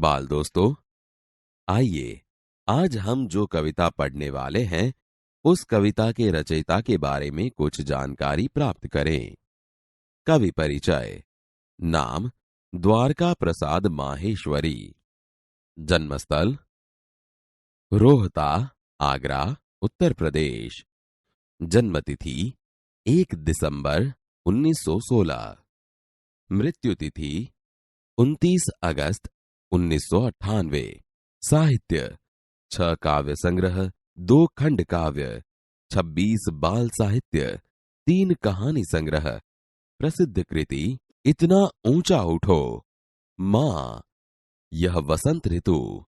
बाल दोस्तों, आइए आज हम जो कविता पढ़ने वाले हैं उस कविता के रचयिता के बारे में कुछ जानकारी प्राप्त करें। कवि परिचय। नाम द्वारका प्रसाद माहेश्वरी। जन्मस्थल रोहता, आगरा, उत्तर प्रदेश। जन्मतिथि 1 दिसंबर 1916। मृत्युतिथि 29 अगस्त 1998। साहित्य 6 काव्य संग्रह, 2 खंड काव्य, 26 बाल साहित्य, 3 कहानी संग्रह। प्रसिद्ध कृति इतना ऊंचा उठो, मां, यह वसंत ऋतु,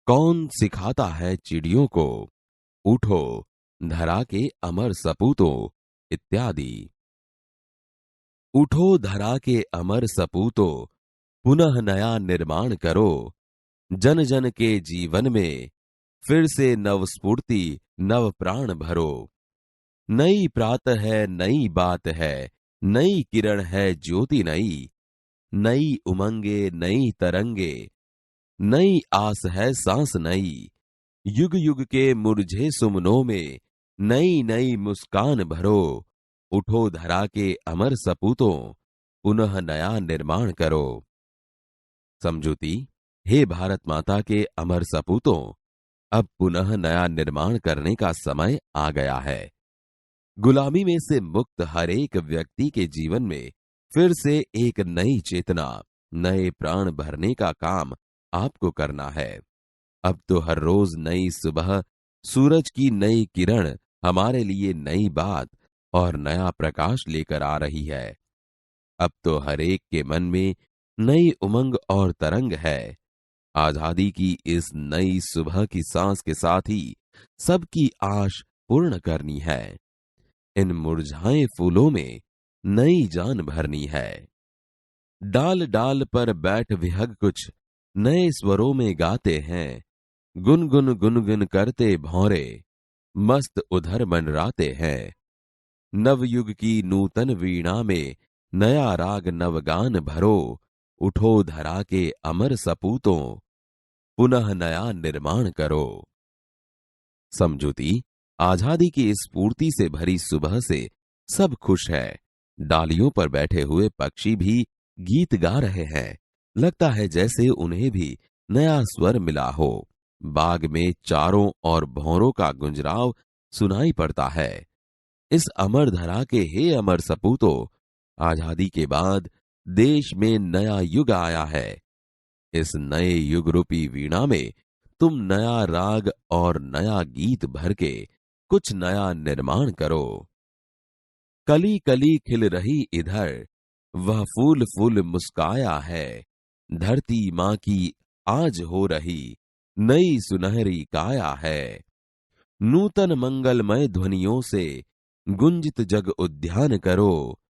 कौन सिखाता है चिड़ियों को, उठो धरा के अमर सपूतों, इत्यादि। उठो धरा के अमर सपूतों, पुनः नया निर्माण करो, जन जन के जीवन में फिर से नव स्फूर्ति, नव प्राण भरो। नई प्रातः है, नई बात है, नई किरण है ज्योति नई, नई उमंगे, नई तरंगे, नई आस है सांस नई। युग युग के मुरझे सुमनों में नई नई मुस्कान भरो, उठो धरा के अमर सपूतों, पुनः नया निर्माण करो। समझूती। हे भारत माता के अमर सपूतों, अब पुनः नया निर्माण करने का समय आ गया है। गुलामी में से मुक्त हर एक व्यक्ति के जीवन में फिर से एक नई चेतना, नए प्राण भरने का काम आपको करना है। अब तो हर रोज नई सुबह, सूरज की नई किरण हमारे लिए नई बात और नया प्रकाश लेकर आ रही है। अब तो हर एक के मन में नई उमंग और तरंग है। आजादी की इस नई सुबह की सांस के साथ ही सबकी आश पूर्ण करनी है। इन मुरझाए फूलों में नई जान भरनी है। डाल डाल पर बैठ विहग कुछ नए स्वरों में गाते हैं, गुनगुन गुनगुन करते भौरे, मस्त उधर मनराते हैं। नवयुग की नूतन वीणा में नया राग नवगान भरो, उठो धरा के अमर सपूतों, पुनः नया निर्माण करो। समझूती। आजादी की इस स्फूर्ति से भरी सुबह से सब खुश है। डालियों पर बैठे हुए पक्षी भी गीत गा रहे हैं। लगता है जैसे उन्हें भी नया स्वर मिला हो। बाग में चारों ओर भौरों का गुंजराव सुनाई पड़ता है। इस अमर धरा के हे अमर सपूतों, आजादी के बाद देश में नया युग आया है। इस नए युग रूपी वीणा में तुम नया राग और नया गीत भर के कुछ नया निर्माण करो। कली कली खिल रही इधर, वह फूल फूल मुस्काया है। धरती मां की आज हो रही नई सुनहरी काया है। नूतन मंगलमय ध्वनियों से गुंजित जग उद्यान करो,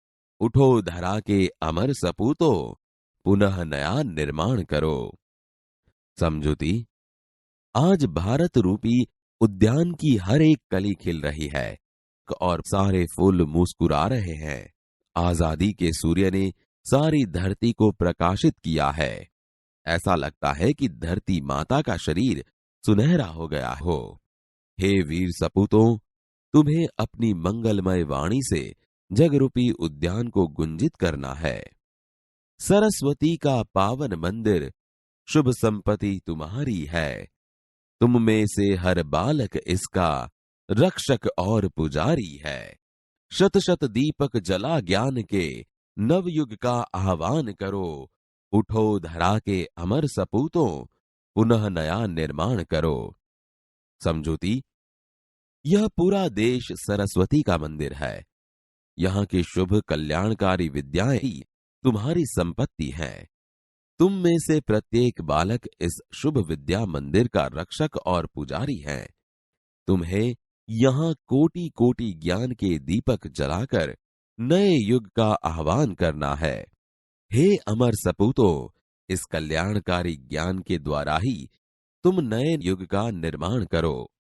उठो धरा के अमर सपूतों, पुनः नया निर्माण करो। समझूती। आज भारत रूपी उद्यान की हर एक कली खिल रही है और सारे फूल मुस्कुरा रहे हैं। आजादी के सूर्य ने सारी धरती को प्रकाशित किया है। ऐसा लगता है कि धरती माता का शरीर सुनहरा हो गया हो। हे वीर सपूतों, तुम्हें अपनी मंगलमय वाणी से जगरूपी उद्यान को गुंजित करना है। सरस्वती का पावन मंदिर, शुभ संपत्ति तुम्हारी है। तुम में से हर बालक इसका रक्षक और पुजारी है। शत शत दीपक जला ज्ञान के, नवयुग का आह्वान करो, उठो धरा के अमर सपूतों, पुनः नया निर्माण करो। समझूती। यह पूरा देश सरस्वती का मंदिर है। यहाँ की शुभ कल्याणकारी विद्याएं ही तुम्हारी संपत्ति हैं। तुम में से प्रत्येक बालक इस शुभ विद्या मंदिर का रक्षक और पुजारी है। तुम्हें यहाँ कोटि कोटि ज्ञान के दीपक जलाकर नए युग का आह्वान करना है। हे अमर सपूतों, इस कल्याणकारी ज्ञान के द्वारा ही तुम नए युग का निर्माण करो।